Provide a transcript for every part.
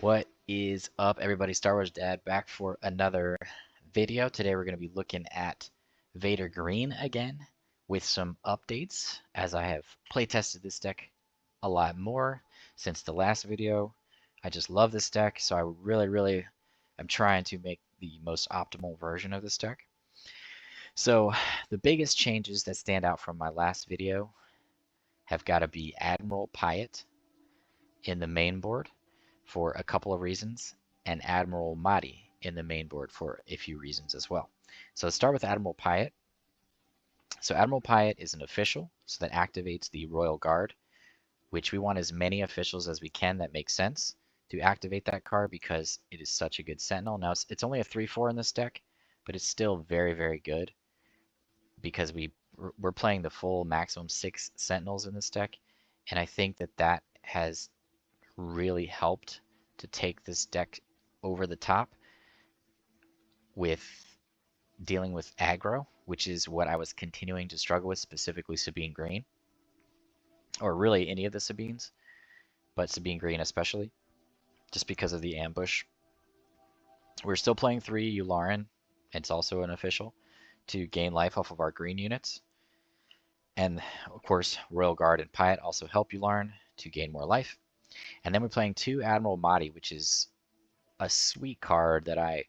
What is up, everybody? Star Wars Dad back for another video. Today we're going to be looking at Vader Green again with some updates, as I have playtested this deck a lot more since the last video. I just love this deck, so I really am trying to make the most optimal version of this deck. So the biggest changes that stand out from my last video have got to be Admiral Piett in the main board for a couple of reasons, and Admiral Motti in the main board for a few reasons as well. So let's start with Admiral Piett. So Admiral Piett is an official, so that activates the Royal Guard, which we want as many officials as we can. That makes sense to activate that card because it is such a good Sentinel. Now it's only a 3/4 in this deck, but it's still very good because we're playing the full maximum 6 Sentinels in this deck, and I think that has really helped to take this deck over the top with dealing with aggro, which is what I was continuing to struggle with, specifically Sabine Green, or really any of the Sabines, but Sabine Green especially, just because of the ambush. We're still playing 3 Yularen, it's also an official, to gain life off of our green units. And of course, Royal Guard and Piett also help Yularen to gain more life. And then we're playing 2 Admiral Motti, which is a sweet card that I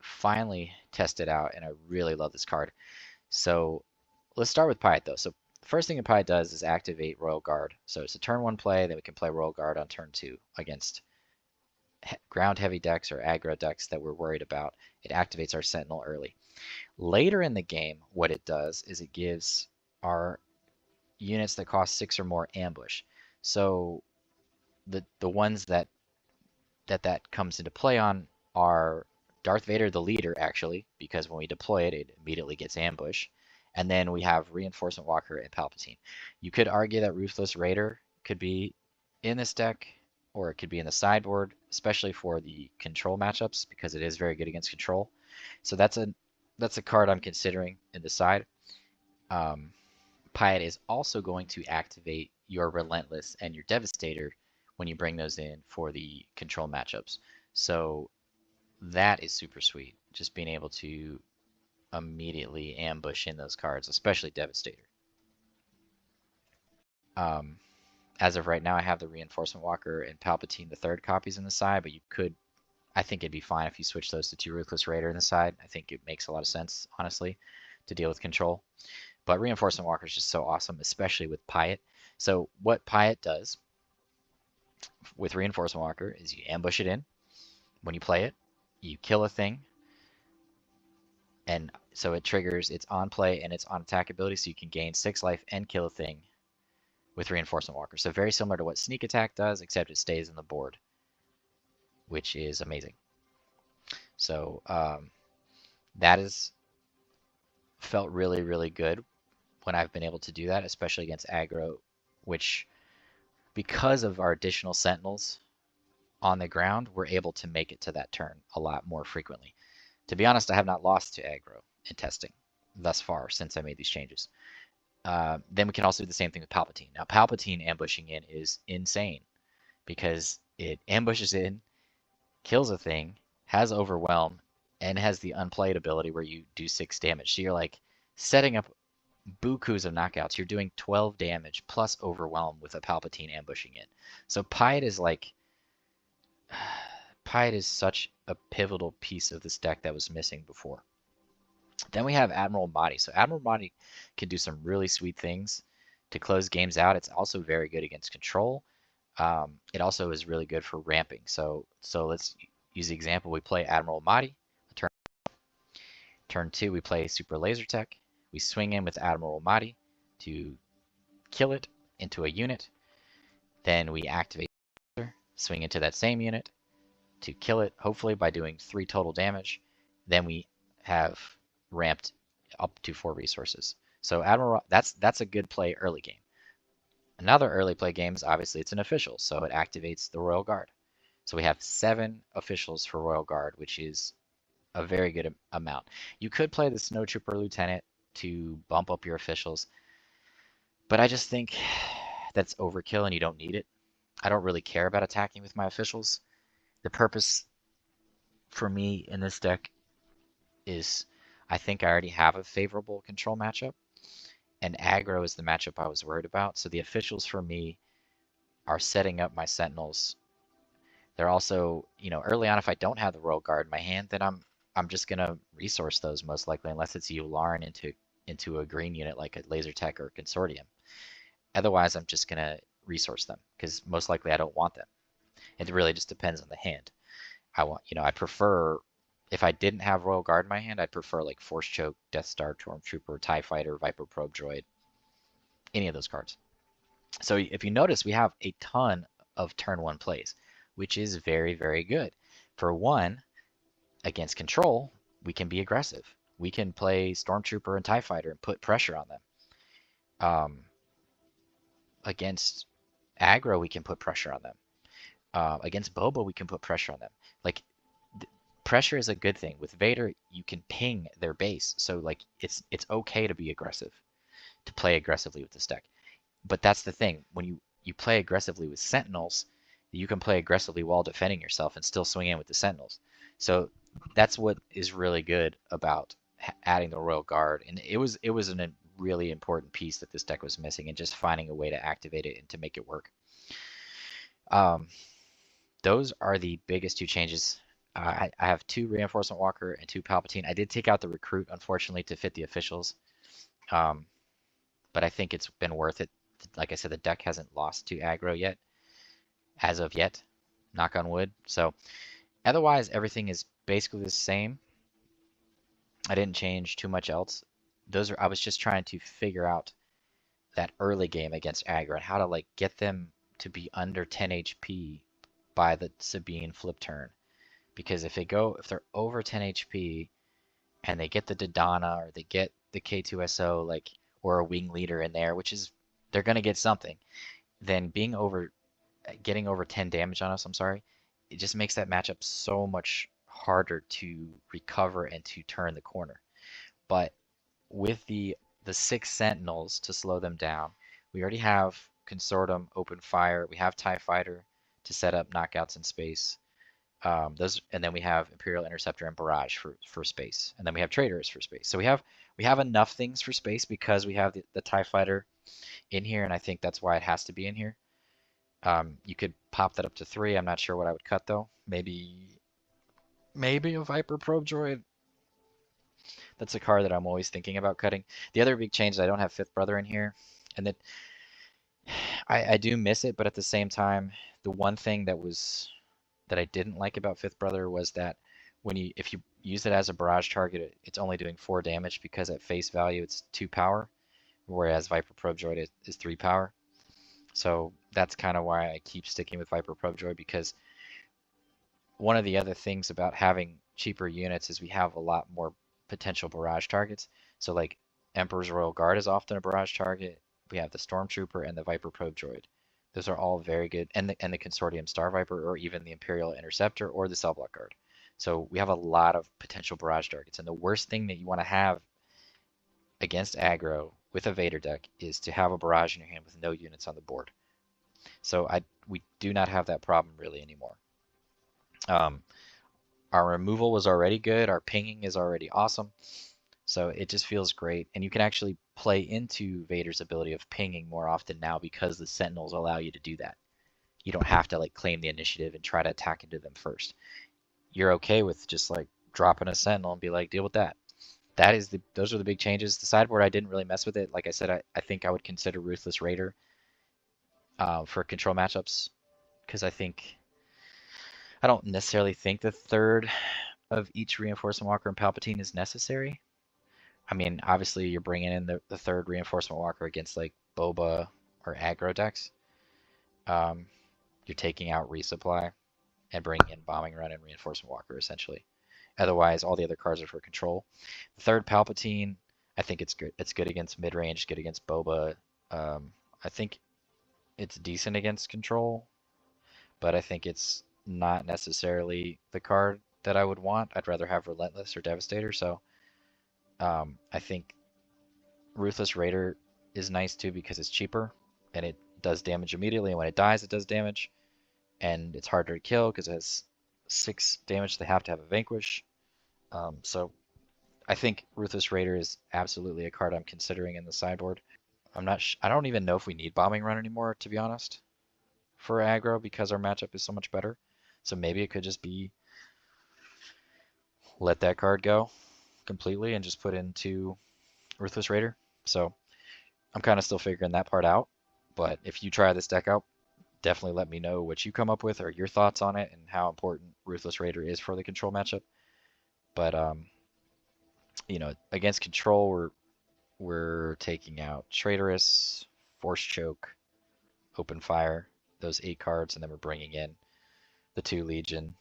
finally tested out, and I really love this card. So let's start with Piett though. So the first thing that Piett does is activate Royal Guard. So it's a turn 1 play, then we can play Royal Guard on turn 2 against ground heavy decks or aggro decks that we're worried about. It activates our Sentinel early. Later in the game, what it does is it gives our units that cost 6 or more ambush. So the ones that comes into play on are Darth Vader the leader, actually, because when we deploy it, it immediately gets ambush. And then we have Reinforcement Walker and Palpatine. You could argue that Ruthless Raider could be in this deck, or it could be in the sideboard, especially for the control matchups, because it is very good against control. So that's a card I'm considering in the side. Piett is also going to activate your Relentless and your Devastator when you bring those in for the control matchups. So that is super sweet, just being able to immediately ambush in those cards, especially Devastator. As of right now, I have the Reinforcement Walker and Palpatine the 3rd copies in the side, but you could, I think it'd be fine if you switch those to 2 Ruthless Raider in the side. I think it makes a lot of sense, honestly, to deal with control. But Reinforcement Walker is just so awesome, especially with Piett. So what Piett does with Reinforcement Walker is you ambush it in. When you play it, you kill a thing, and so it triggers its on play and its on attack ability, so you can gain 6 life and kill a thing with Reinforcement Walker. So very similar to what Sneak Attack does, except it stays in the board, which is amazing. So that has felt really good when I've been able to do that, especially against aggro, which, because of our additional Sentinels on the ground, we're able to make it to that turn a lot more frequently. To be honest, I have not lost to aggro in testing thus far since I made these changes. Then we can also do the same thing with Palpatine. Now, Palpatine ambushing in is insane because it ambushes in, kills a thing, has Overwhelm, and has the unplayed ability where you do 6 damage. So you're like setting up bukus of knockouts. You're doing 12 damage plus Overwhelm with a Palpatine ambushing in. So Piett is like, Piett is such a pivotal piece of this deck that was missing before. Then we have Admiral Motti. So Admiral Motti can do some really sweet things to close games out. It's also very good against control. It also is really good for ramping. So let's use the example. We play Admiral Motti. Turn 2, we play Superlaser Tech. We swing in with Admiral Motti to kill it into a unit. Then we activate, swing into that same unit to kill it, hopefully by doing 3 total damage. Then we have ramped up to 4 resources. So Admiral, that's a good play early game. Another early play game is obviously it's an official, so it activates the Royal Guard. So we have 7 officials for Royal Guard, which is a very good amount. You could play the Snowtrooper Lieutenant to bump up your officials, but I just think that's overkill and you don't need it. I don't really care about attacking with my officials. The purpose for me in this deck is I think I already have a favorable control matchup, and aggro is the matchup I was worried about. So the officials for me are setting up my sentinels. They're also, you know, early on if I don't have the Royal Guard in my hand, then I'm just gonna resource those most likely, unless it's Yularen into a green unit like a Laser Tech or Consortium. Otherwise, I'm just gonna resource them because most likely I don't want them. It really just depends on the hand. I want, you know, I prefer if I didn't have Royal Guard in my hand, I'd prefer like Force Choke, Death Star, Stormtrooper, TIE Fighter, Viper Probe Droid, any of those cards. So if you notice, we have a ton of turn one plays, which is very, very good. For one, against control, we can be aggressive. We can play Stormtrooper and TIE Fighter and put pressure on them. Against aggro, we can put pressure on them. Against Boba, we can put pressure on them. Like, pressure is a good thing. With Vader, you can ping their base. So, like, it's okay to be aggressive, to play aggressively with this deck. But that's the thing. When you play aggressively with Sentinels, you can play aggressively while defending yourself and still swing in with the Sentinels. So that's what is really good about adding the Royal Guard. And it was a really important piece that this deck was missing, and just finding a way to activate it and to make it work. Those are the biggest two changes. I have 2 Reinforcement Walker and 2 Palpatine. I did take out the Recruit, unfortunately, to fit the officials. But I think it's been worth it. Like I said, the deck hasn't lost to aggro yet, as of yet, knock on wood. So otherwise, everything is basically the same. I didn't change too much else. I was just trying to figure out that early game against aggro and how to like get them to be under 10 HP by the Sabine flip turn. Because if they're over 10 HP and they get the Dodonna or they get the K2SO, like, or a wing leader in there, which is, they're gonna get something, then getting over 10 damage on us, I'm sorry, it just makes that matchup so much harder to recover and to turn the corner. But with the 6 Sentinels to slow them down, we already have Consortium open fire, we have TIE Fighter to set up knockouts in space. And then we have Imperial Interceptor and Barrage for space, and then we have Traitors for space. So we have enough things for space because we have the TIE Fighter in here, and I think that's why it has to be in here. You could pop that up to 3. I'm not sure what I would cut though. Maybe a Viper Probe Droid. That's a card that I'm always thinking about cutting. The other big change is I don't have Fifth Brother in here, and that I do miss it, but at the same time, the one thing that I didn't like about Fifth Brother was that if you use it as a barrage target, it's only doing 4 damage because at face value it's 2 power, whereas Viper Probe Droid is 3 power. So that's kind of why I keep sticking with Viper Probe Droid, because one of the other things about having cheaper units is we have a lot more potential barrage targets. So like Emperor's Royal Guard is often a barrage target. We have the Stormtrooper and the Viper Probe Droid. Those are all very good, and the Consortium StarViper, or even the Imperial Interceptor, or the Cell Block Guard. So we have a lot of potential barrage targets, and the worst thing that you want to have against aggro with a Vader deck is to have a barrage in your hand with no units on the board. So we do not have that problem really anymore. Our removal was already good. Our pinging is already awesome. So it just feels great. And you can actually play into Vader's ability of pinging more often now because the Sentinels allow you to do that. You don't have to like claim the initiative and try to attack into them first. You're okay with just like dropping a Sentinel and be like, deal with that. Those are the big changes. The sideboard, I didn't really mess with it. Like I said, I think I would consider Ruthless Raider for control matchups, because I don't necessarily think the third of each Reinforcement Walker and Palpatine is necessary. I mean, obviously you're bringing in the third Reinforcement Walker against like Boba or aggro decks. You're taking out Resupply and bringing in Bombing Run and Reinforcement Walker essentially. Otherwise, all the other cards are for control. The third Palpatine, I think it's good. It's good against mid-range, good against Boba. I think it's decent against control, but I think it's not necessarily the card that I would want. I'd rather have Relentless or Devastator. So I think Ruthless Raider is nice too because it's cheaper and it does damage immediately, and when it dies it does damage, and it's harder to kill because it has 6 damage, they have to have a Vanquish. So I think Ruthless Raider is absolutely a card I'm considering in the sideboard. I don't even know if we need Bombing Run anymore, to be honest, for aggro because our matchup is so much better. So maybe it could just be let that card go completely and just put into Ruthless Raider. So I'm kind of still figuring that part out. But if you try this deck out, definitely let me know what you come up with or your thoughts on it and how important Ruthless Raider is for the control matchup. But you know, against control, we're taking out Traitorous, Force Choke, Open Fire, those 8 cards, and then we're bringing in the 2 Legion,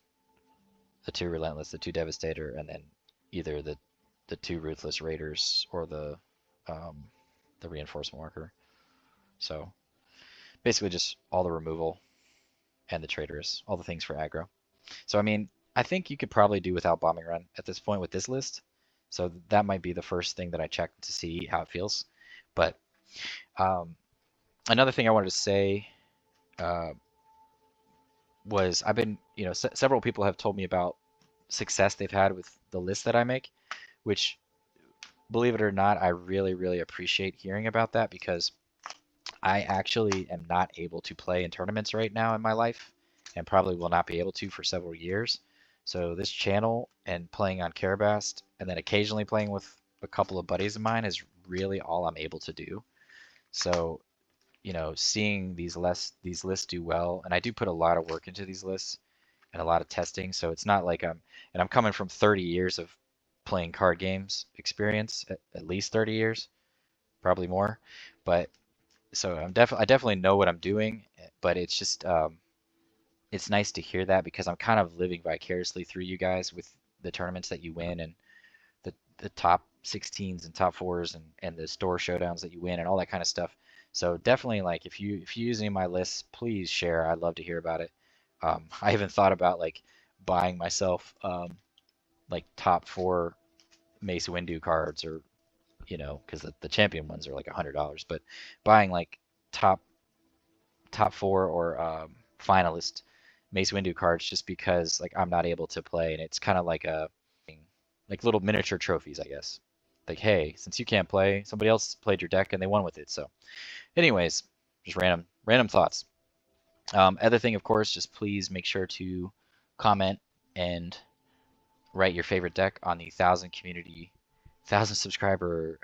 the 2 Relentless, the 2 Devastator, and then either the 2 Ruthless Raiders or the Reinforcement Walker. So basically just all the removal and the Traitorous, all the things for aggro. So I mean, I think you could probably do without Bombing Run at this point with this list. So that might be the first thing that I check to see how it feels. But another thing I wanted to say was I've been, you know, several people have told me about success they've had with the list that I make, which, believe it or not, I really, really appreciate hearing about that because I actually am not able to play in tournaments right now in my life and probably will not be able to for several years. So this channel and playing on Carabast and then occasionally playing with a couple of buddies of mine is really all I'm able to do. So, you know, seeing these lists do well, and I do put a lot of work into these lists and a lot of testing, so it's not like I'm coming from 30 years of playing card games experience, at least 30 years, probably more. But so I definitely know what I'm doing, but it's just it's nice to hear that because I'm kind of living vicariously through you guys with the tournaments that you win and the top 16s and top 4s and the store showdowns that you win and all that kind of stuff. So definitely, like, if you use any of my lists, please share. I'd love to hear about it. I even thought about like buying myself like top 4 Mace Windu cards, or you know, because the champion ones are like $100, but buying like top 4 or finalist Mace Windu cards just because like I'm not able to play, and it's kind of like little miniature trophies, I guess. Like, hey, since you can't play, somebody else played your deck and they won with it. So, anyways, just random thoughts. Other thing, of course, just please make sure to comment and write your favorite deck on the 1,000 subscriber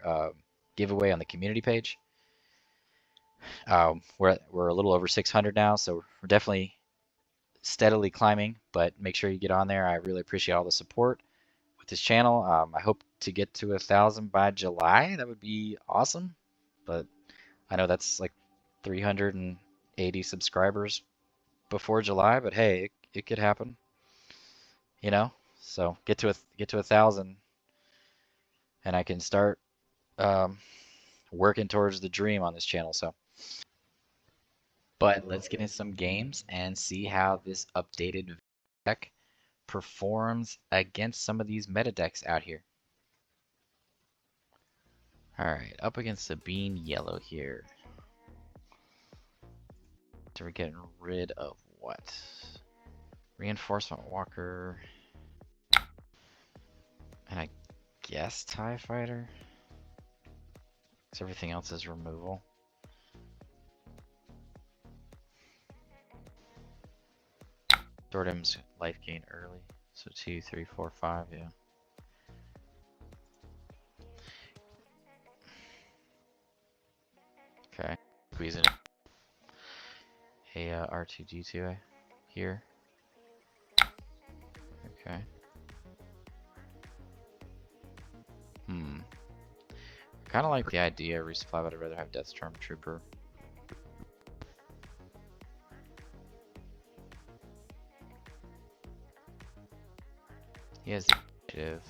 giveaway on the community page. We're a little over 600 now, so we're definitely steadily climbing. But make sure you get on there. I really appreciate all the support with this channel. I hope to get to 1,000 by July. That would be awesome. But I know that's like 380 subscribers before July. But hey, it could happen. You know. So get to 1,000, and I can start working towards the dream on this channel. So. But let's get into some games and see how this updated deck performs against some of these meta decks out here. Alright, up against Sabine yellow here. So we're getting rid of what? Reinforcement Walker. And I guess TIE Fighter? Because everything else is removal. Sortim's life gain early. So 2, 3, 4, 5, yeah. Okay, squeezing a R2D2 here. Okay. Kind of like the idea of resupply, but I'd rather have Death Stormtrooper. He has the initiative.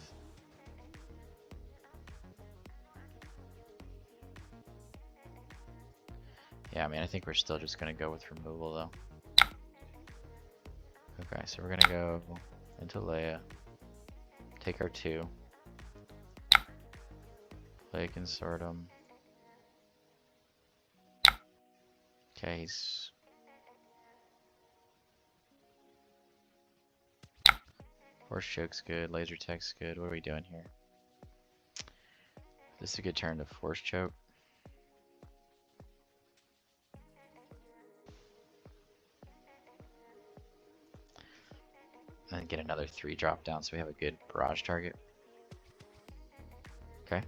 Yeah, I mean, I think we're still just gonna go with removal though. Okay, so we're gonna go into Leia, take our 2, play Consortium. Okay, he's Force choke's good, laser tech's good. What are we doing here? This is a good turn to force choke. And then get another 3 drop down so we have a good barrage target. Okay.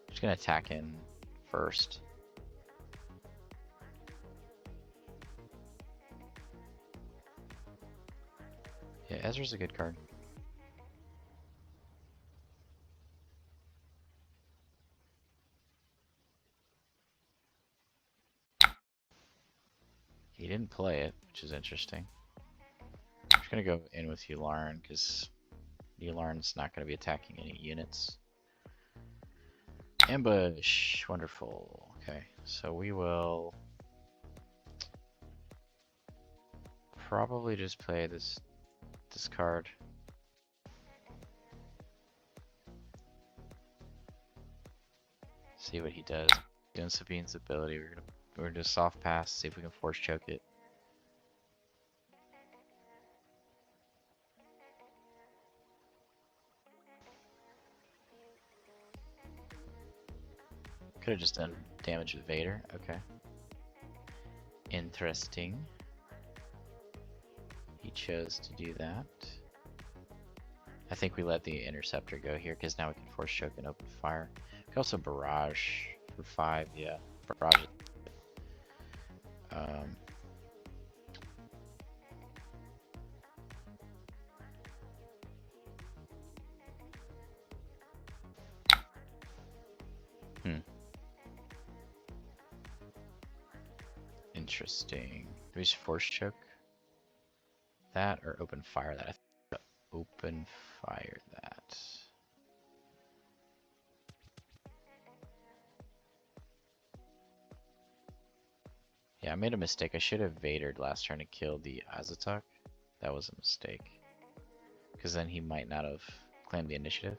Just gonna attack in first. Yeah, Ezra's a good card. He didn't play it, which is interesting. I'm just gonna go in with Yularen because Yularen's not gonna be attacking any units. Ambush, wonderful. Okay, so we will probably just play this card. See what he does. Doing Sabine's ability. We're gonna do a soft pass, see if we can force choke it. Could have just done damage with Vader. Okay. Interesting. He chose to do that. I think we let the Interceptor go here because now we can force choke and open fire. We can also barrage for 5. Yeah, barrage. Interesting. Do we just force choke that or open fire that? I think open fire that. Yeah, I made a mistake. I should have Vadered last turn to kill the Azatok. That was a mistake. Because then he might not have claimed the initiative.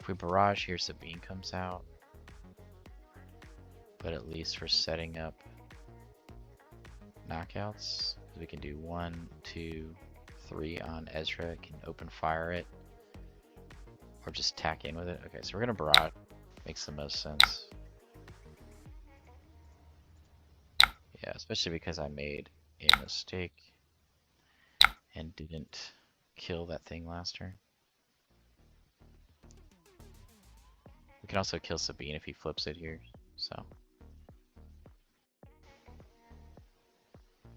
If we barrage here, Sabine comes out. But at least we're setting up knockouts. We can do 1, 2, 3 on Ezra. It can open fire it. Or just tack in with it. Okay, so we're gonna barrage. Makes the most sense. Yeah, especially because I made a mistake and didn't kill that thing last turn. We can also kill Sabine if he flips it here, so.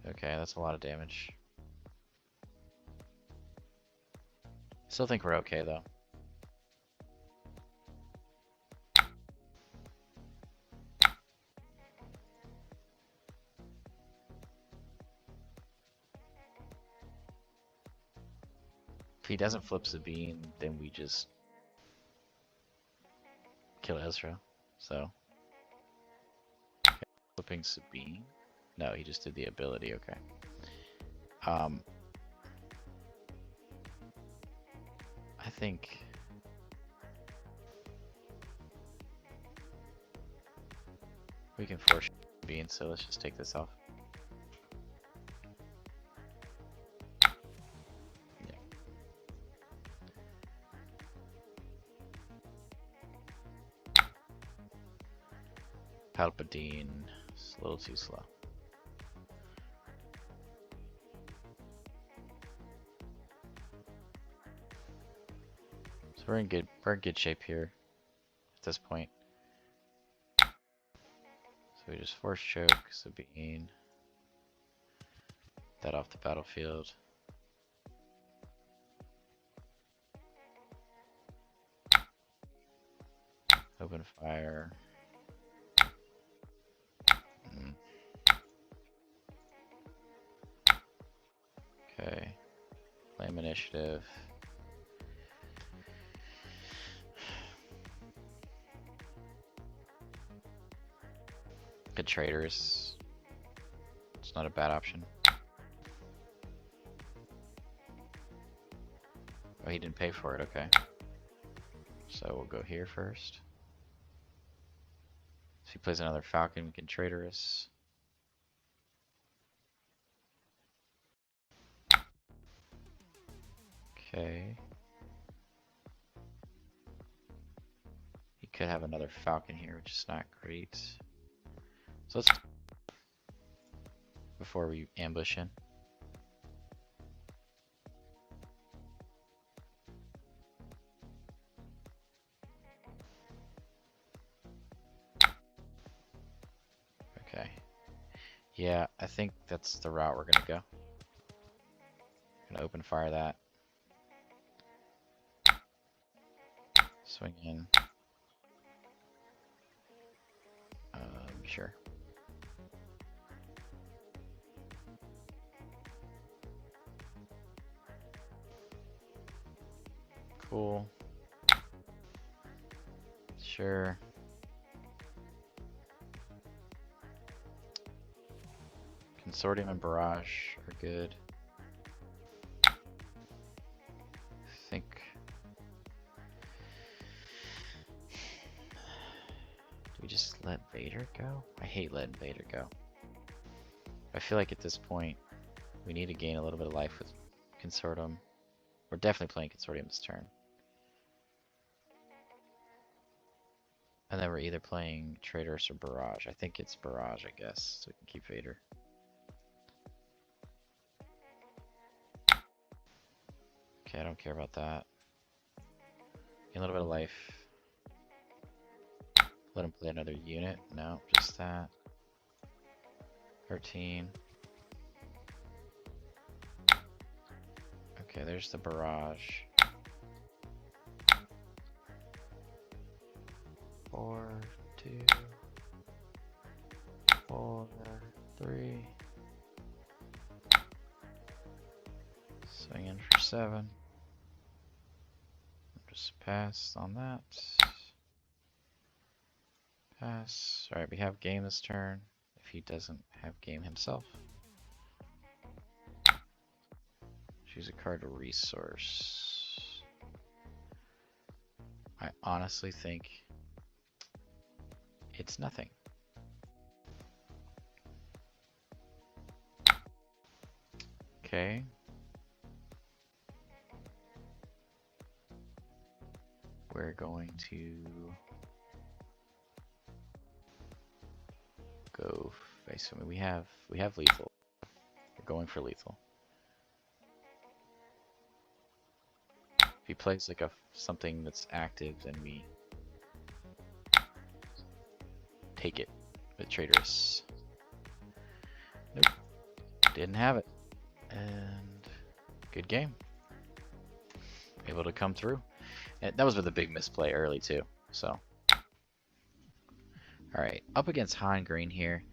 Okay, that's a lot of damage. Still think we're okay though. If he doesn't flip Sabine, then we just kill Ezra. So, okay. Flipping Sabine. No, he just did the ability. Okay. I think we can force Sabine. So let's just take this off. Palpatine, it's a little too slow. So we're in good shape here at this point. So we just force choke Sabine. That off the battlefield. Open fire. Okay, claim initiative. Good traders. It's not a bad option. Oh, he didn't pay for it, okay. So we'll go here first. he plays another Falcon, we can traitor us. Okay. He could have another Falcon here, which is not great. So let's... before we ambush in. Okay. Yeah, I think that's the route we're gonna go. Gonna open fire that. Swing in. Sure. Cool. Sure. Consortium and Barrage are good. I think... do we just let Vader go? I hate letting Vader go. I feel like at this point we need to gain a little bit of life with Consortium. We're definitely playing Consortium this turn. And then we're either playing Traitors or Barrage. I think it's Barrage, I guess, so we can keep Vader. Okay, I don't care about that. Gain a little bit of life. Let him play another unit. No, just that. 13. Okay, there's the Barrage. 4, 2, 4, 3. Swing in for 7. Just pass on that. Pass. Alright, we have game this turn. If he doesn't have game himself. Choose a card to resource. I honestly think it's nothing. Okay. We're going to go face. I mean, we have lethal. We're going for lethal. If he plays like something that's active, then we take it with traitorous. Nope, didn't have it. And good game. Able to come through. And that was with a big misplay early too. So, all right, up against Han Green here.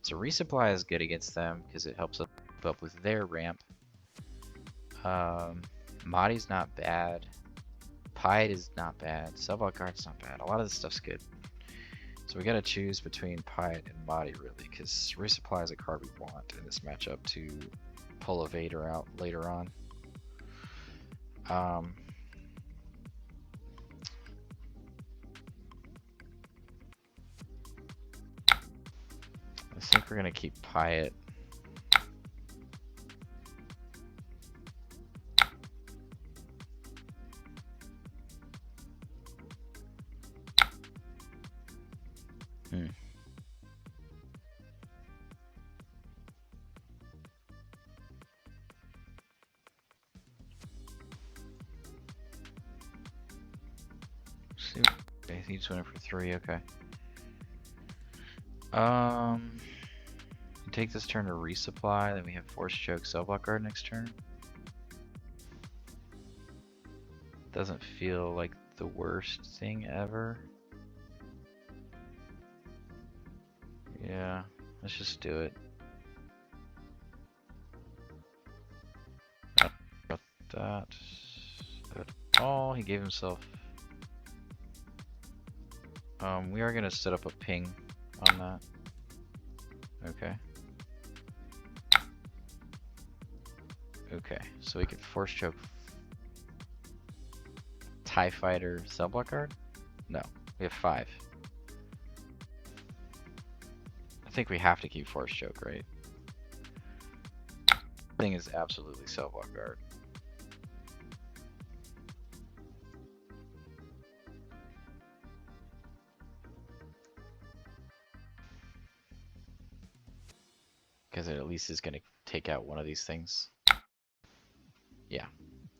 So resupply is good against them because it helps us keep up with their ramp. Motti's not bad. Piett is not bad. Subbot Guard's not bad. A lot of this stuff's good. So we got to choose between Piett and Motti really, because resupply is a card we want in this matchup to pull a Vader out later on. I think we're gonna keep Piett. Okay, he's winning for 3, okay. Take this turn to resupply, then we have Force Choke Subbot Guard next turn. Doesn't feel like the worst thing ever. Yeah, let's just do it. Not that at all. He gave himself. We are gonna set up a ping on that. Okay. Okay, so we could Force Choke TIE Fighter Subbot Guard? No, we have 5. think we have to keep Force Choke, right? Thing is absolutely self-off guard. Because it at least is going to take out one of these things. Yeah.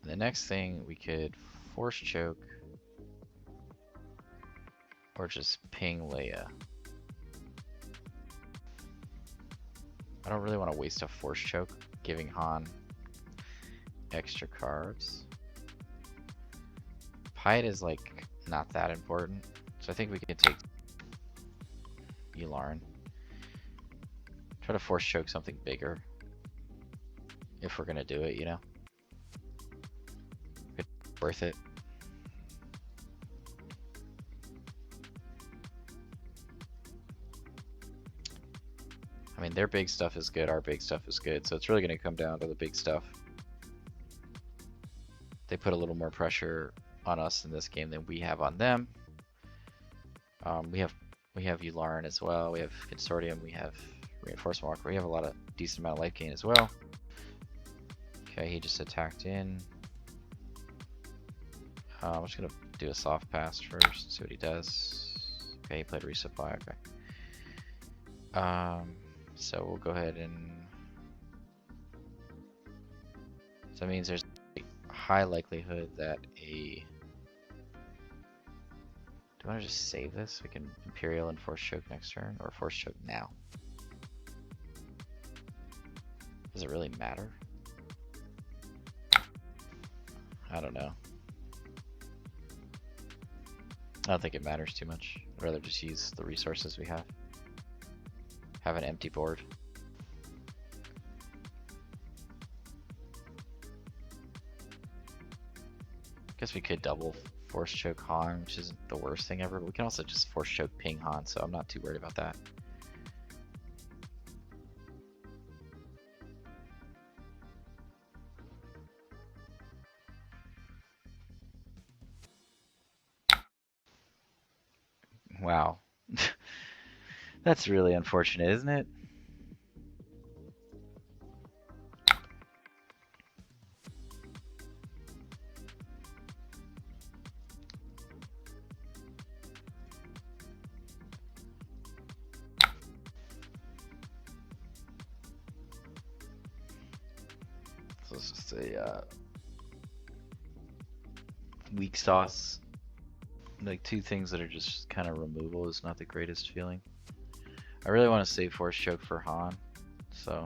And the next thing, we could Force Choke. Or just ping Leia. I don't really want to waste a Force Choke, giving Han extra cards. Piett is like not that important, so I think we could take Yularen. Try to Force Choke something bigger, if we're gonna do it, you know. It's worth it. I mean, their big stuff is good, our big stuff is good, so it's really going to come down to the big stuff. They put a little more pressure on us in this game than we have on them. We have Yularen as well, we have Consortium, we have Reinforcement Walker, we have a lot of decent amount of life gain as well. Okay, he just attacked in. I'm just going to do a soft pass first, see what he does. Okay, he played resupply, okay. So we'll go ahead and... So that means there's a high likelihood that a... Do I want to just save this? We can Imperial and Force Choke next turn, or Force Choke now. Does it really matter? I don't know. I don't think it matters too much. I'd rather just use the resources we have. Have an empty board. Guess we could double Force Choke Han, which isn't the worst thing ever, but we can also just Force Choke ping Han, so I'm not too worried about that. Wow. That's really unfortunate, isn't it? So it's just a weak sauce. Like two things that are just kind of removal is not the greatest feeling. I really want to save Force Choke for Han, so.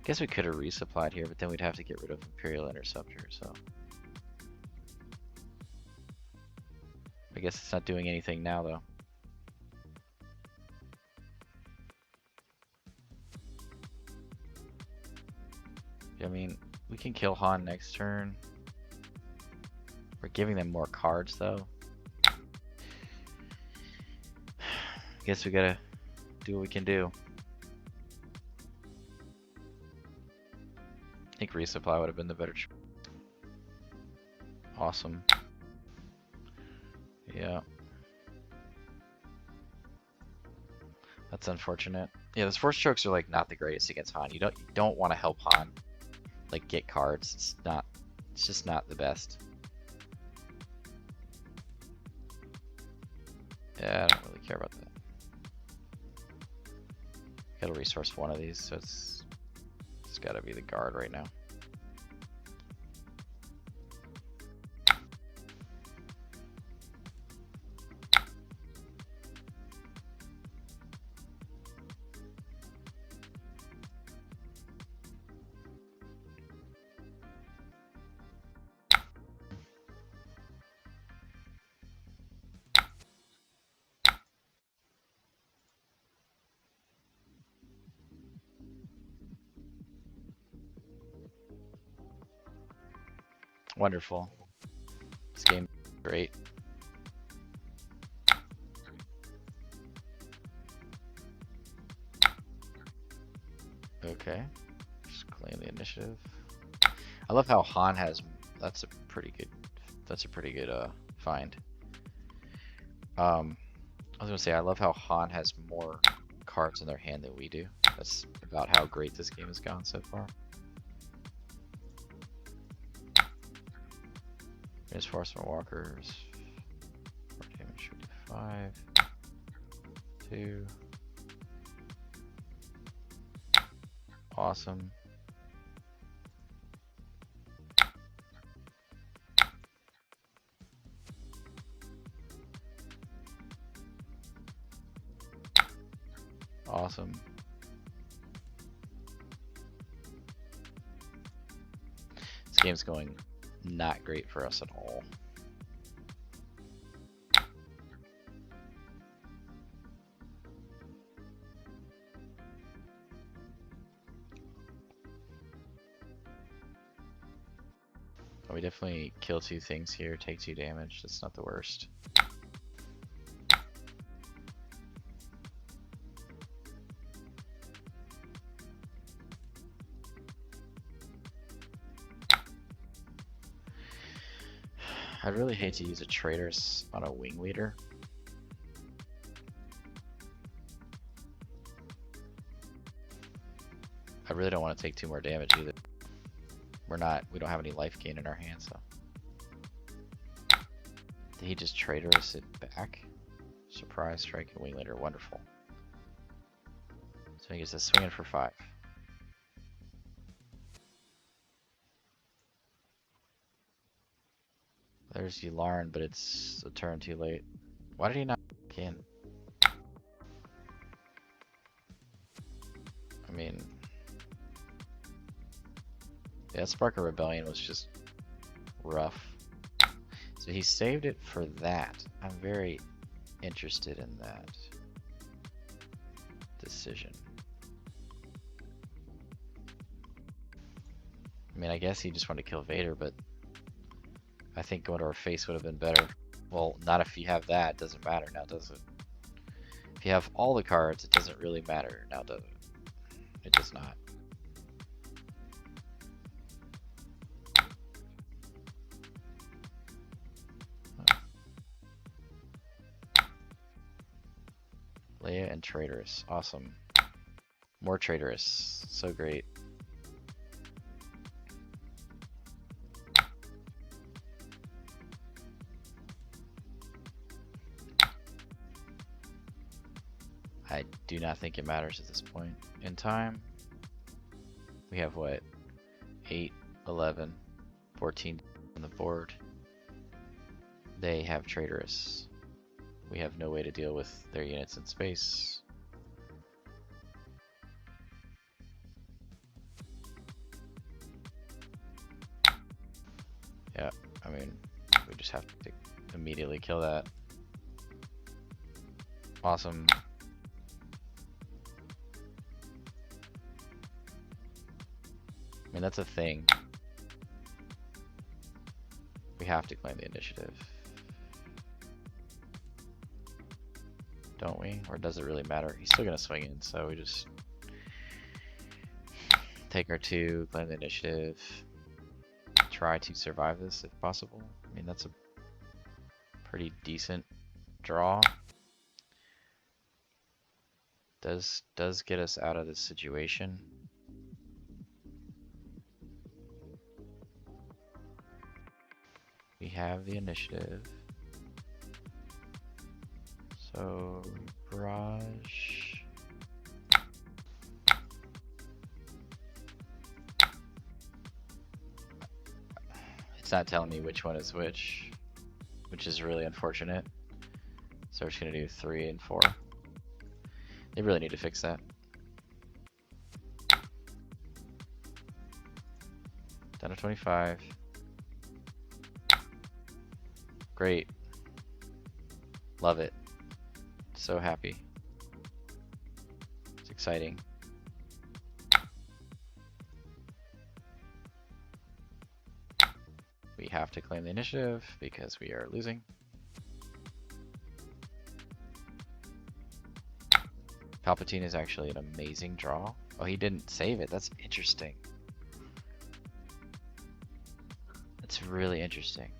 Guess we could have resupplied here, but then we'd have to get rid of Imperial Interceptor, so. I guess it's not doing anything now, though. I mean, we can kill Han next turn. We're giving them more cards, though. Guess we gotta do what we can do. I think resupply would have been the better choice. Awesome. Yeah. That's unfortunate. Yeah, those Force Chokes are like not the greatest against Han. You don't want to help Han like get cards. It's just not the best. Yeah, I don't really care about that. Gotta resource one of these, so it's gotta be the guard right now. Wonderful. This game is great. Okay. Just claim the initiative. I love how Han has, that's a pretty good find. I was gonna say, I love how Han has more cards in their hand than we do. That's about how great this game has gone so far. Reinforcement walkers. 4 damage, 5. 2. Awesome. Awesome. This game's going not great for us at all. We definitely kill 2 things here, take 2 damage. That's not the worst. I'd really hate to use a traitorous on a wing leader. I really don't want to take 2 more damage either. We don't have any life gain in our hands, so. Did he just traitorous it back? Surprise strike and wing leader, wonderful. So he gets a swinging for 5. There's Yularen, but it's a turn too late. Why did he not in? I mean, yeah, that Spark of Rebellion was just rough. So he saved it for that. I'm very interested in that decision. I mean, I guess he just wanted to kill Vader, but I think going to our face would have been better. Well, not if you have that. It doesn't matter now, does it? If you have all the cards, it doesn't really matter now, does it? It does not. Leia and Traitorous. Awesome. More Traitorous. So great. I do not think it matters at this point in time. We have what? 8, 11, 14 on the board. They have Traitorous. We have no way to deal with their units in space. Yeah, I mean, we just have to immediately kill that. Awesome. I mean, that's a thing. We have to claim the initiative. Don't we? Or does it really matter? He's still gonna swing in, so we just take our 2, claim the initiative, try to survive this if possible. I mean, that's a pretty decent draw. Does get us out of this situation. We have the initiative. So, barrage. It's not telling me which one is which is really unfortunate. So we're just gonna do 3 and 4. They really need to fix that. Down to 25. Great. Love it. So happy. It's exciting. We have to claim the initiative because we are losing. Palpatine is actually an amazing draw. Oh, he didn't save it. That's interesting. That's really interesting.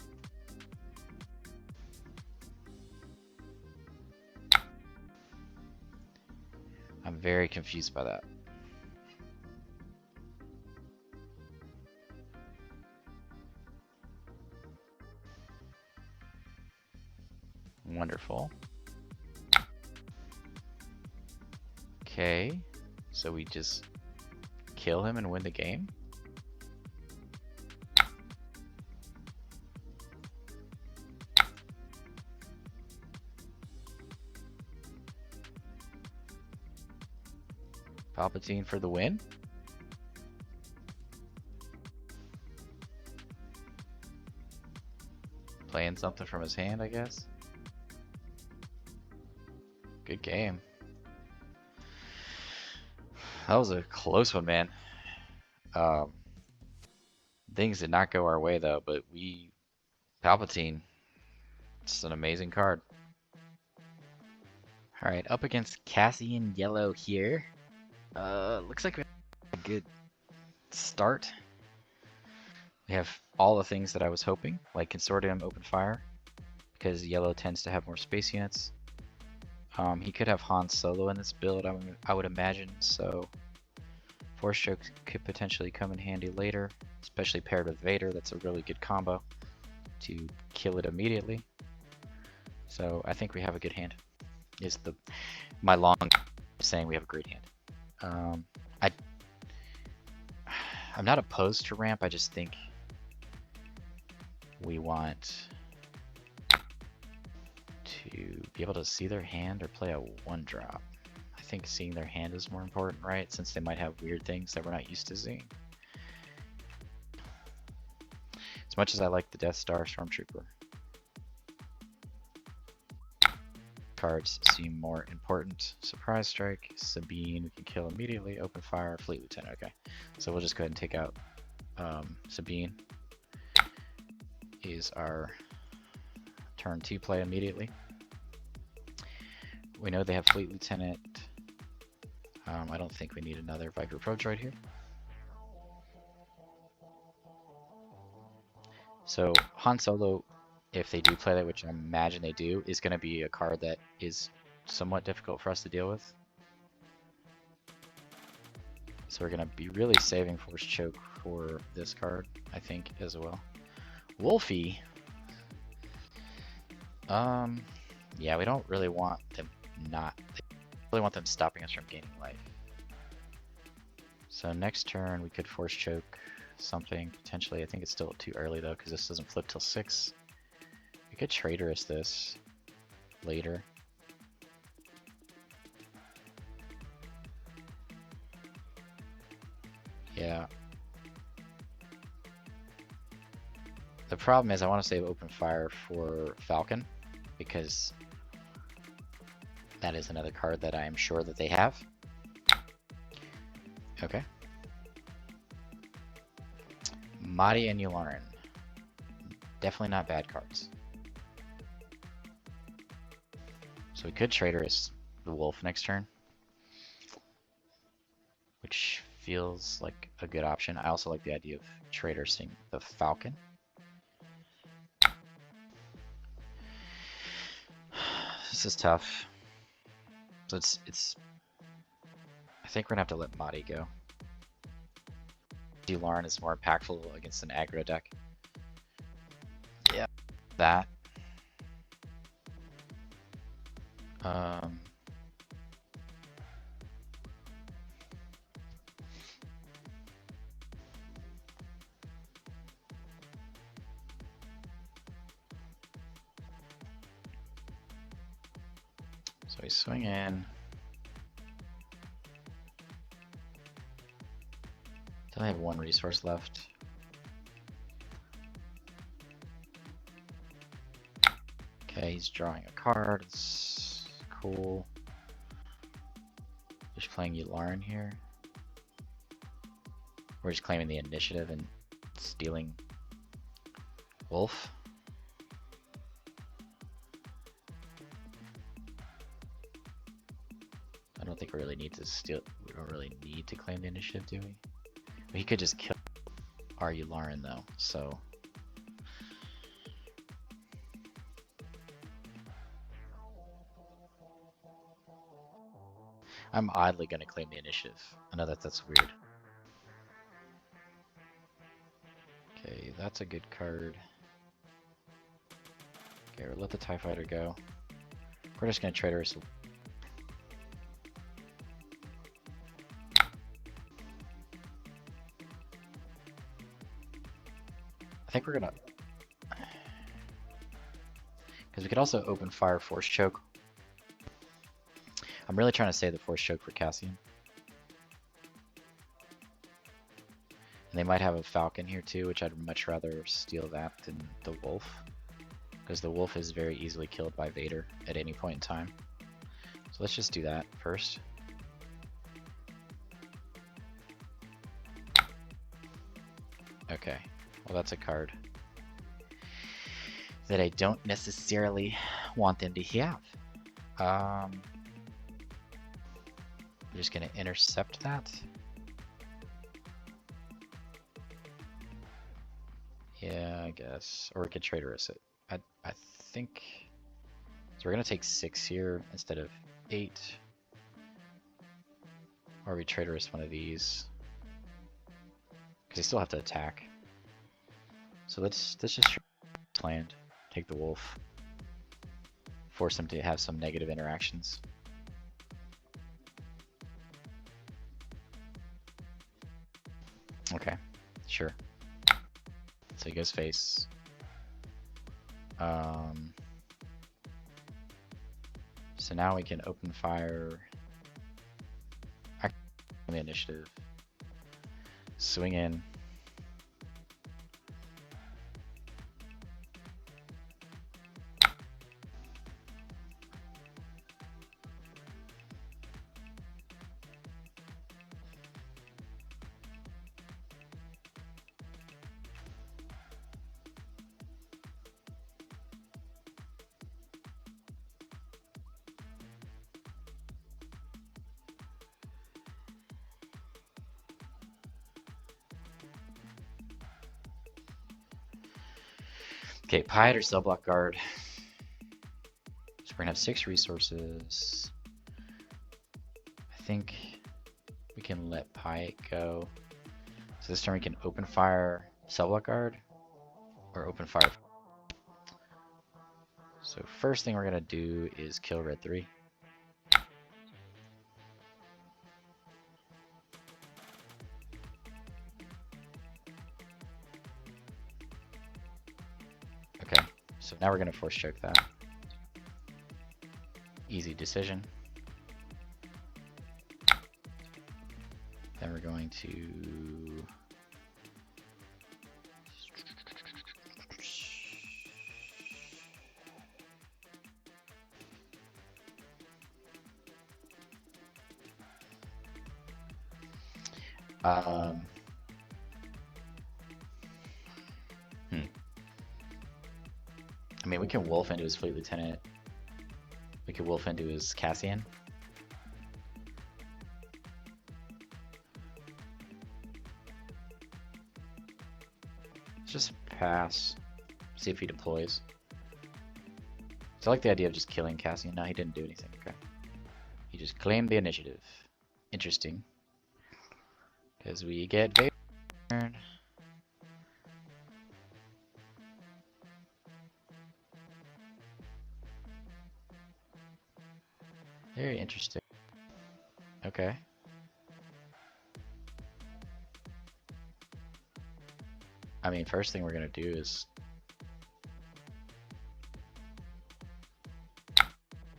Very confused by that. Wonderful. Okay, so we just kill him and win the game? Palpatine for the win? Playing something from his hand, I guess. Good game. That was a close one, man. Things did not go our way, though, but Palpatine, it's an amazing card. Alright, up against Cassian Yellow here. Looks like we have a good start. We have all the things that I was hoping, like Consortium open fire, because Yellow tends to have more space units. He could have Han Solo in this build, I would imagine, so Force Choke could potentially come in handy later, especially paired with Vader. That's a really good combo to kill it immediately. So I think we have a good hand. Is my long saying we have a great hand. I'm not opposed to ramp. I just think we want to be able to see their hand or play a 1-drop. I think seeing their hand is more important, right? Since they might have weird things that we're not used to seeing. As much as I like the Death Star Stormtrooper, cards seem more important. Surprise Strike, Sabine, we can kill immediately. Open fire, Fleet Lieutenant. Okay, so we'll just go ahead and take out Sabine. Is our turn 2 play immediately. We know they have Fleet Lieutenant. I don't think we need another Viper Pro Droid here. So Han Solo, if they do play that, which I imagine they do, is going to be a card that is somewhat difficult for us to deal with. So we're going to be really saving Force Choke for this card, I think, as well. Wolfie. Yeah, we don't really want them really want them stopping us from gaining life. So next turn we could Force Choke something, potentially. I think it's still too early though, because this doesn't flip till 6. We could Traitorous this later. Yeah. The problem is I want to save open fire for Falcon, because that is another card that I am sure that they have. Okay. Motti and Yularen. Definitely not bad cards. So we could Traitorous the Wolf next turn, which feels like a good option. I also like the idea of Traitorsing the Falcon. This is tough. So it's I think we're gonna have to let Motti go. Yularen is more impactful against an aggro deck. Yeah, that. So we swing in. I have 1 resource left. Okay, he's drawing a card. It's cool. Just playing Yularen here. We're just claiming the initiative and stealing Wolf. I don't think we really need to steal. We don't really need to claim the initiative, do we? He could just kill our Yularen though, so I'm oddly going to claim the initiative. I know that's weird. Okay, that's a good card. Okay, we'll let the TIE Fighter go. We're just going to traitor us. I think we're going to... Because we could also open fire Force Choke. I'm really trying to save the Force Choke for Cassian. And they might have a Falcon here too, which I'd much rather steal that than the Wolf. Because the Wolf is very easily killed by Vader at any point in time. So let's just do that first. Okay, well that's a card that I don't necessarily want them to have. I'm just gonna intercept that. Yeah, I guess. Or we could traitorous it. I think... So we're gonna take 6 here instead of 8. Or we traitorous one of these. Because they still have to attack. So let's just land. Take the Wolf. Force them to have some negative interactions. Okay, sure. So he goes face. So now we can open fire. The initiative. Swing in. Okay, Piett or Cell Block Guard. So we're gonna have 6 resources. I think we can let Piett go. So this turn we can open fire Cell Block Guard or open fire. So first thing we're gonna do is kill Red 3. Okay, so now we're gonna Force Choke that. Easy decision. Then we're going to I mean, we can wolf into his Fleet Lieutenant. We could wolf into his Cassian. Let's just pass. See if he deploys. So I like the idea of just killing Cassian. No, he didn't do anything. Okay. He just claimed the initiative. Interesting. Because we get Vader. Very interesting. Okay. I mean, first thing we're gonna do is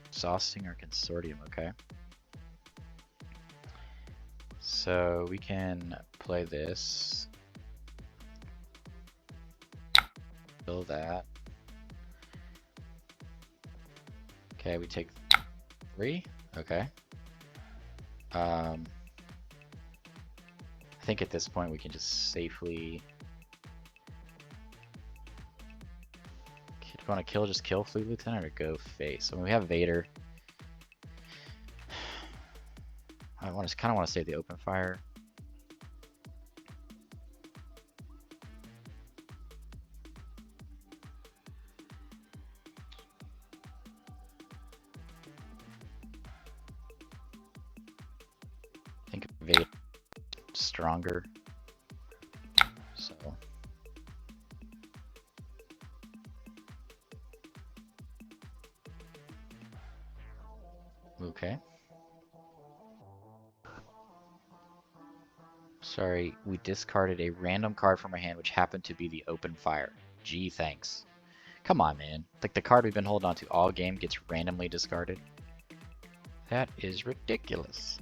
exhausting our consortium, okay? So we can play this. Kill that. Okay, we take 3. Okay. I think at this point we can just safely. Do you want to kill? Just kill Fleet Lieutenant or go face? I mean, we have Vader. I kind of want to save the open fire. stronger. So okay. Sorry, we discarded a random card from our hand which happened to be the open fire. Gee, thanks. Come on, man. Like the card we've been holding on to all game gets randomly discarded. That is ridiculous.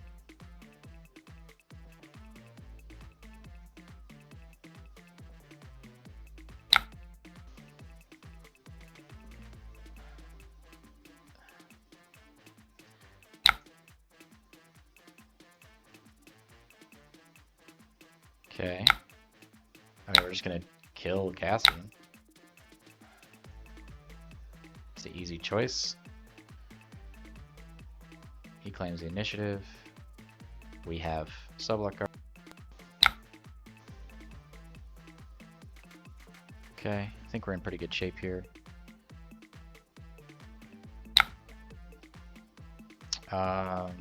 Okay. I mean, we're just gonna kill Cassian. It's an easy choice. He claims the initiative. We have subluck guard. Okay, I think we're in pretty good shape here. I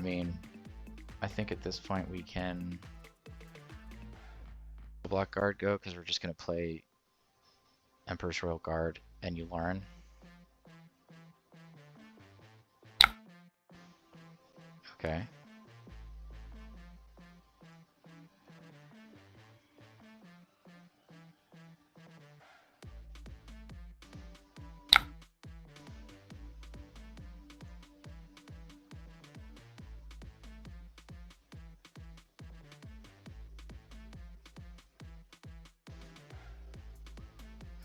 mean, I think at this point we can block guard go because we're just going to play Emperor's Royal Guard and Yularen. Okay.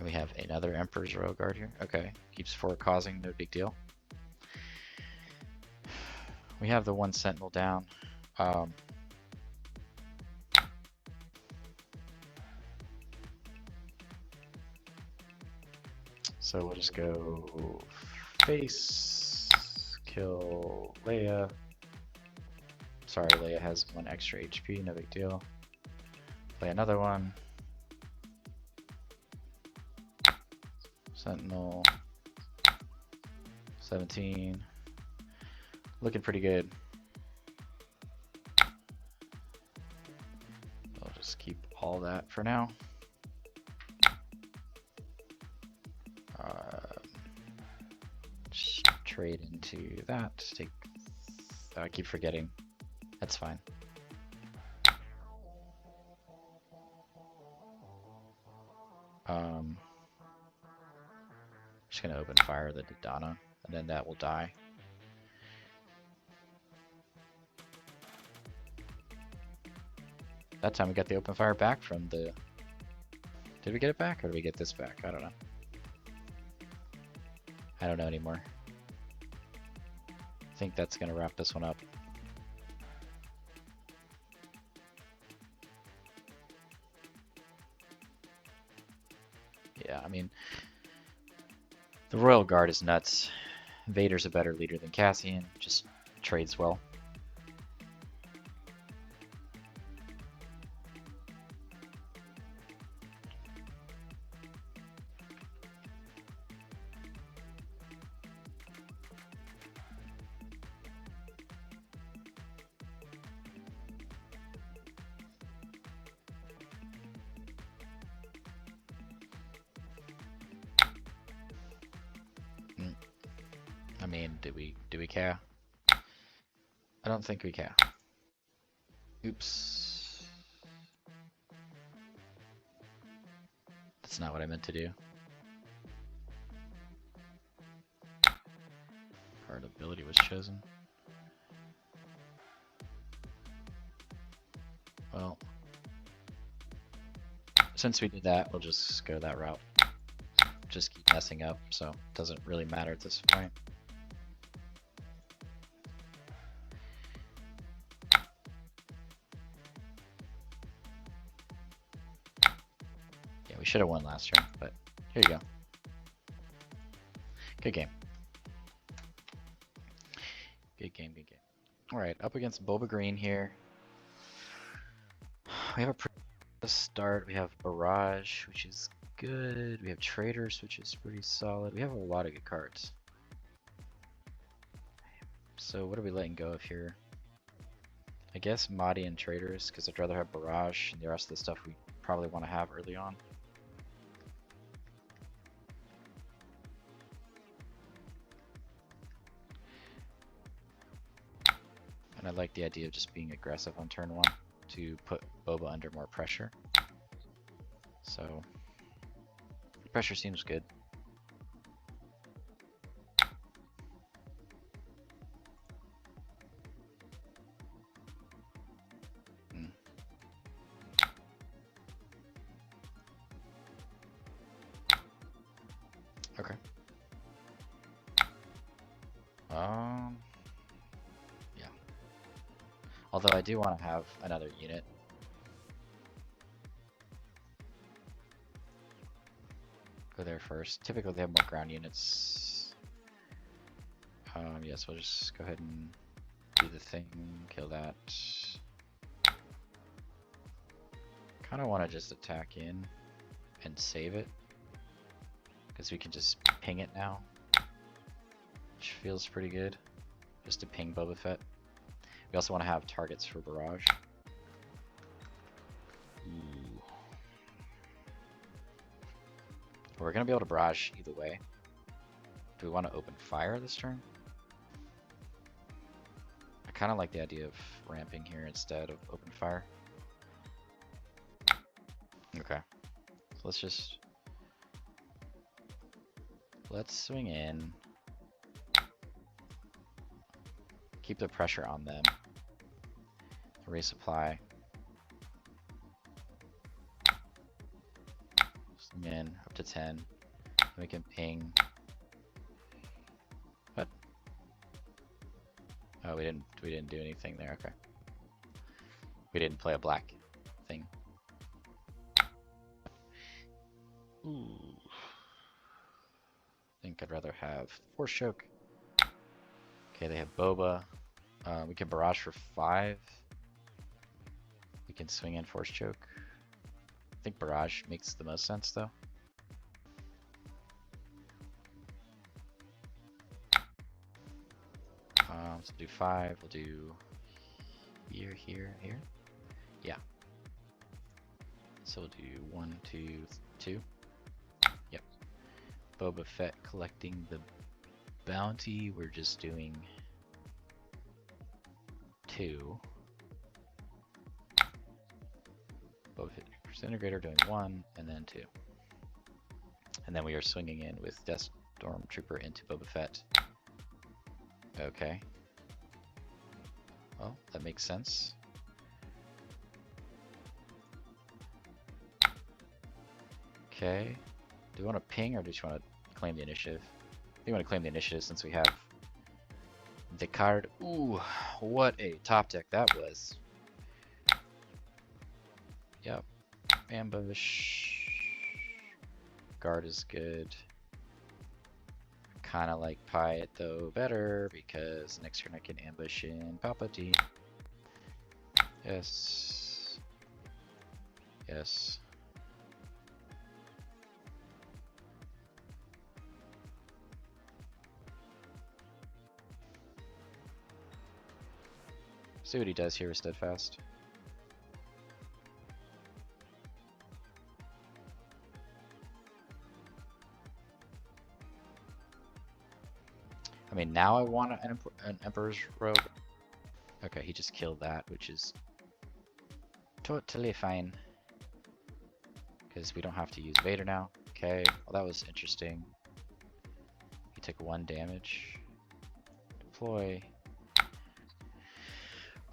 We have another Emperor's Royal Guard here. Okay, keeps 4 causing, no big deal. We have the 1 Sentinel down. So we'll just go face, kill Leia. Sorry, Leia has 1 extra HP, no big deal. Play another one. Sentinel. 17. Looking pretty good. I'll just keep all that for now. Just trade into that. Take. I keep forgetting. That's fine. Just gonna open fire the Dodonna, and then that will die. That time we got the open fire back from the... Did we get it back, or did we get this back? I don't know. I don't know anymore. I think that's gonna wrap this one up. Yeah, I mean, the Royal Guard is nuts. Vader's a better leader than Cassian, just trades well. I mean, do we care? I don't think we care. Oops. That's not what I meant to do. Card ability was chosen. Well, since we did that, we'll just go that route. Just keep messing up, so it doesn't really matter at this point. Yeah, we should have won last turn, but here you go. Good game. Good game, good game. Alright, up against Boba Green here. We have a pretty start. We have Barrage, which is good. We have Traders, which is pretty solid. We have a lot of good cards. So what are we letting go of here? I guess Motti and traders, because I'd rather have barrage and the rest of the stuff we probably want to have early on. And I like the idea of just being aggressive on turn 1 to put Boba under more pressure. So, pressure seems good. Okay. Yeah. Although I do want to have another unit. Go there first. Typically they have more ground units. Yes, we'll just go ahead and do the thing, kill that. Kind of want to just attack in and save it, because we can just ping it now, which feels pretty good, just to ping Boba Fett. We also want to have targets for barrage. Ooh. We're going to be able to barrage either way. Do we want to open fire this turn? I kind of like the idea of ramping here instead of open fire. Okay. So let's swing in. Keep the pressure on them. Resupply. Swing in up to 10. We can ping. What? Oh, we didn't do anything there. Okay. We didn't play a black thing. Ooh. I think I'd rather have Force Choke. Okay, they have Boba. We can barrage for 5. We can swing in Force Choke. I think barrage makes the most sense though. So do 5. We'll do here, here, here. Yeah. So we'll do 1, 2, 2. Yep. Boba Fett collecting the bounty. We're just doing 2. Boba Fett Disintegrator doing 1 and then 2. And then we are swinging in with Death Stormtrooper into Boba Fett. Okay. Well, that makes sense. Okay. Do you want to ping or do you want to claim the initiative? I think we want to claim the initiative since we have the card. Ooh, what a top deck that was. Yep. Ambush. Guard is good. Kind of like Piett though better because next turn I can ambush in Palpatine. Yes. Yes. See what he does here with Steadfast. I mean, now I want an Emperor's Robe. Okay, he just killed that, which is totally fine. Because we don't have to use Vader now. Okay, well that was interesting. He took 1 damage. Deploy.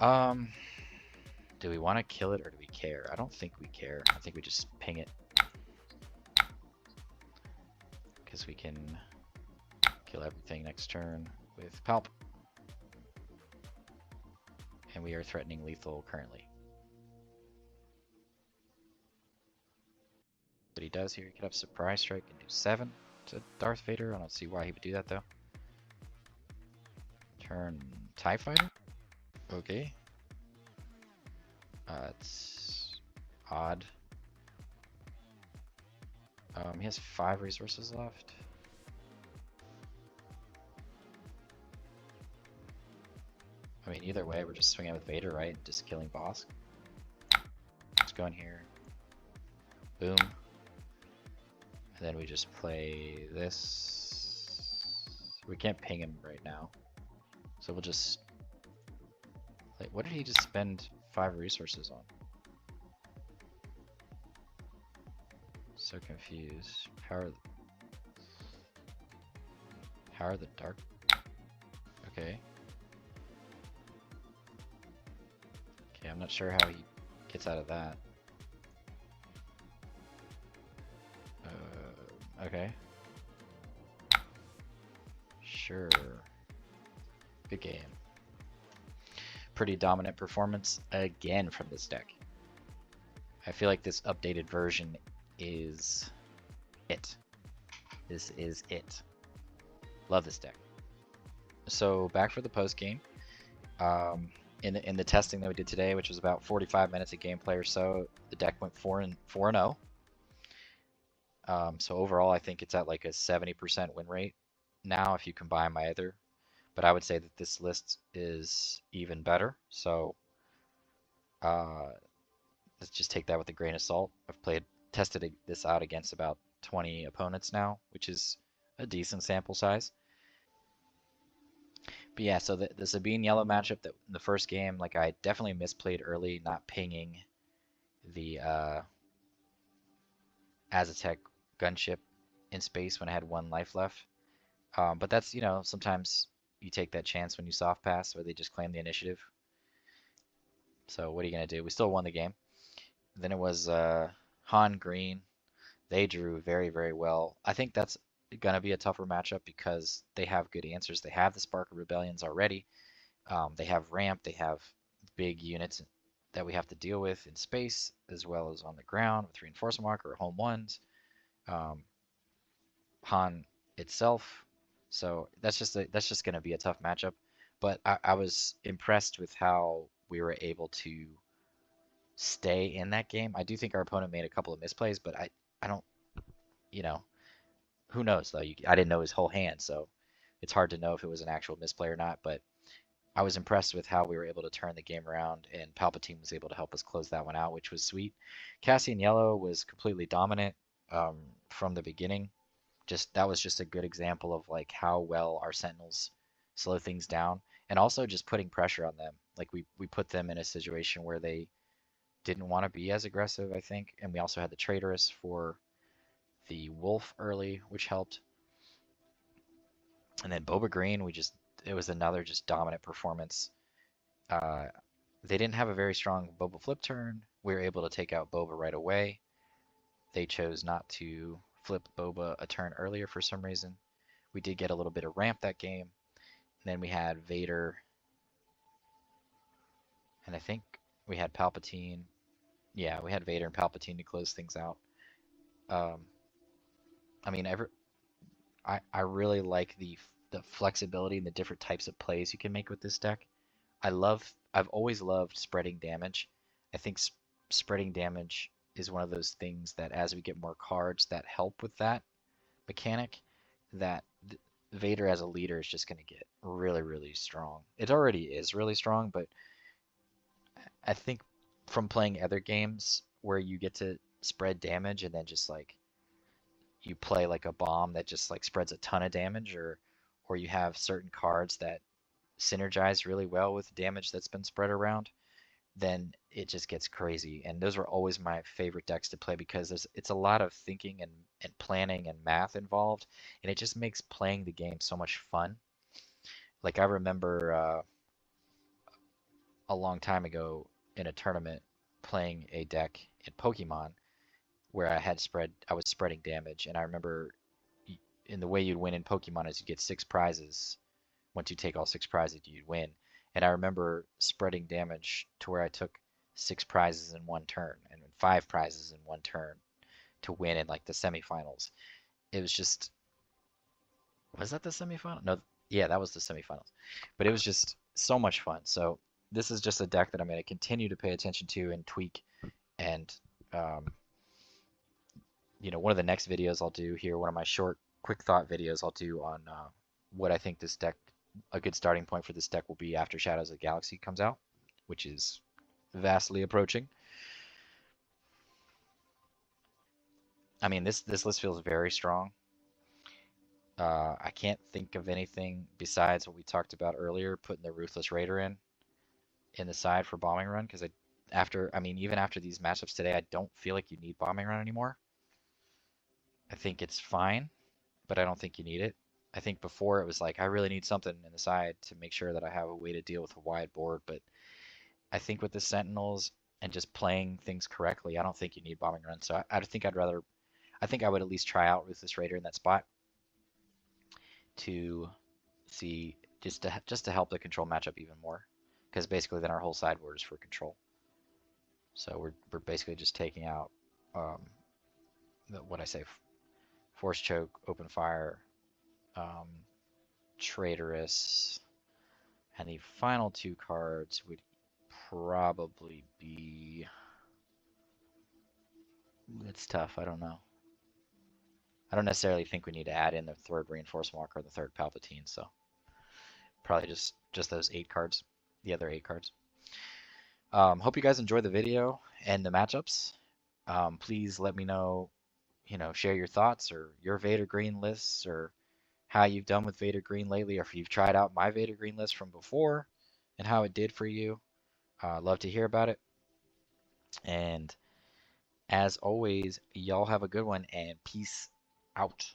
Do we want to kill it or do we care? I don't think we care. I think we just ping it. Because we can kill everything next turn with Palp. And we are threatening lethal currently. What he does here, he could have Surprise Strike and do 7 to Darth Vader. I don't see why he would do that though. Turn TIE Fighter? Okay. It's odd. He has 5 resources left. I mean, either way, we're just swinging with Vader, right? Just killing boss. Let's go in here. Boom. And then we just play this. We can't ping him right now. So we'll just... Like, what did he just spend 5 resources on? So confused. How are the dark? Okay. Okay, I'm not sure how he gets out of that. Okay. Sure. Good game. Pretty dominant performance again from this deck. I feel like this updated version is it. This is it. Love this deck. So back for the post game. In the testing that we did today, which was about 45 minutes of gameplay or so, the deck went 4-0. So overall, I think it's at like a 70% win rate now if you combine my other. But I would say that this list is even better. So let's just take that with a grain of salt. I've tested this out against about 20 opponents now, which is a decent sample size. But yeah, so the Sabine yellow matchup that in the first game, like I definitely misplayed early, not pinging the Aztec gunship in space when I had 1 life left. But that's, you know, sometimes you take that chance when you soft pass or they just claim the initiative. So what are you going to do? We still won the game. Then it was Han Green. They drew very, very well. I think that's going to be a tougher matchup because they have good answers. They have the Spark of Rebellions already. They have ramp. They have big units that we have to deal with in space as well as on the ground with reinforcement marker or home ones. Han itself. So that's just going to be a tough matchup. But I was impressed with how we were able to stay in that game. I do think our opponent made a couple of misplays, but I don't, you know, who knows though? I didn't know his whole hand, so it's hard to know if it was an actual misplay or not. But I was impressed with how we were able to turn the game around, and Palpatine was able to help us close that one out, which was sweet. Cassian Yellow was completely dominant from the beginning. That was just a good example of like how well our Sentinels slow things down, and also just putting pressure on them. Like we put them in a situation where they didn't want to be as aggressive, I think, and we also had the Traitorous for the Wolf early, which helped. And then Boba Green, it was another just dominant performance. They didn't have a very strong Boba flip turn. We were able to take out Boba right away. They chose not to flip Boba a turn earlier for some reason. We did get a little bit of ramp that game. And then we had Vader. And I think we had Palpatine. Yeah, we had Vader and Palpatine to close things out. I mean, I really like the flexibility and the different types of plays you can make with this deck. I've always loved spreading damage. I think spreading damage is one of those things that as we get more cards that help with that mechanic, that Vader as a leader is just going to get really, really strong. It already is really strong, but I think from playing other games where you get to spread damage and then just like you play like a bomb that just like spreads a ton of damage, or you have certain cards that synergize really well with damage that's been spread around, then it just gets crazy. And those were always my favorite decks to play because it's a lot of thinking and planning and math involved, and it just makes playing the game so much fun. Like I remember a long time ago in a tournament playing a deck in Pokemon where I was spreading damage, and I remember in the way you'd win in Pokemon is you get 6 prizes. Once you take all 6 prizes, you'd win. And I remember spreading damage to where I took 6 prizes in one turn and 5 prizes in one turn to win in like the semifinals. It was just, was that the semifinal? No, yeah, that was the semifinals. But it was just so much fun. So this is just a deck that I'm going to continue to pay attention to and tweak. And you know, one of the next videos I'll do here, one of my short, quick thought videos I'll do on what I think this deck a good starting point for this deck will be after Shadows of the Galaxy comes out, which is vastly approaching. I mean, this list feels very strong. I can't think of anything besides what we talked about earlier, putting the Ruthless Raider in the side for Bombing Run, because I mean, even after these matchups today, I don't feel like you need Bombing Run anymore. I think it's fine, but I don't think you need it. I think before it was like, I really need something in the side to make sure that I have a way to deal with a wide board, but I think with the Sentinels and just playing things correctly, I don't think you need Bombing Run. So I think I would at least try out Ruthless Raider in that spot to see, just to help the control matchup even more, because basically then our whole sideboard is for control. So we're basically just taking out what I say, Force Choke, Open Fire, Traitorous, and the final two cards would probably be. It's tough. I don't know. I don't necessarily think we need to add in the third Reinforcement Walker or the third Palpatine, so probably just those 8 cards, the other 8 cards. Hope you guys enjoyed the video and the matchups. Please let me know, share your thoughts or your Vader Green lists, or how you've done with Vader Green lately, or if you've tried out my Vader Green list from before and how it did for you. Love to hear about it. And as always, y'all have a good one, and peace out.